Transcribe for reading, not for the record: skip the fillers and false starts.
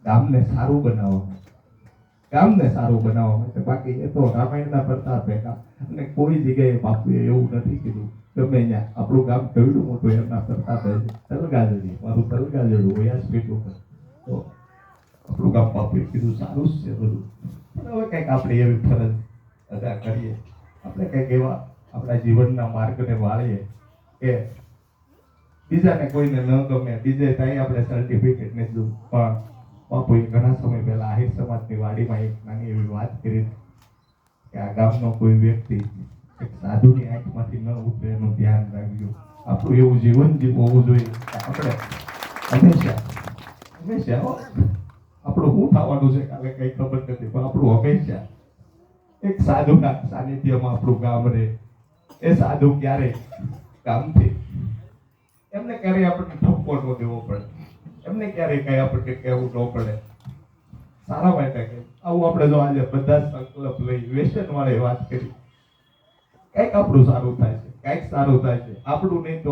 ગામને સારું બનાવવા, ગામને સારું બનાવવા માટે. બાકી એ તો રામાયણના પ્રતાપ ભેગા. અને કોઈ જગ્યાએ બાપુએ એવું નથી કીધું ગમે ત્યાં આપણું ગામ કેવડું મોટું એમના પ્રતાપે છે. તલગાજડી, મારું તલગાજડું વ્યાસપીઠ ઉપર. તો આપણું ગામ બાપુએ કીધું સારું જ છે બધું. પણ હવે કંઈક આપણે એવી ફરજ અદા કરીએ, આપણે કંઈક એવા આપણા જીવનના માર્ગને વાળીએ કે બીજાને કોઈને ન ગમે, બીજે ત્યાં આપણે સર્ટિફિકેટ ને દઉં. પણ બાપુએ ઘણા સમય પહેલા આહિર સમાજની વાડીમાં એક નાની એવી વાત કરી કે આ ગામનો કોઈ વ્યક્તિ એક સાધુની આંખમાંથી ન ઉતરે એનું ધ્યાન રાખજો. આપણું એવું જીવન હોવું જોઈએ કે આપણે હંમેશા હંમેશા આપણું શું થવાનું છે કાલે કઈ ખબર નથી, પણ આપણું હંમેશા એક સાધુના સાનિધ્યમાં આપણું ગામ રહે. એ સાધુ ક્યારે ગામથી એમને ક્યારેય આપણને ઠપકો ન દેવો પડે, એમને ક્યારેય કઈ આપણને કહેવું ન પડે. સારા માટે કે આવું આપણે જો આજે બધા સંકલ્પ લઈ વ્યસન વાળી વાત કરી, કઈક આપણું સારું થાય છે, કઈક સારું થાય છે. આપણું નહીં તો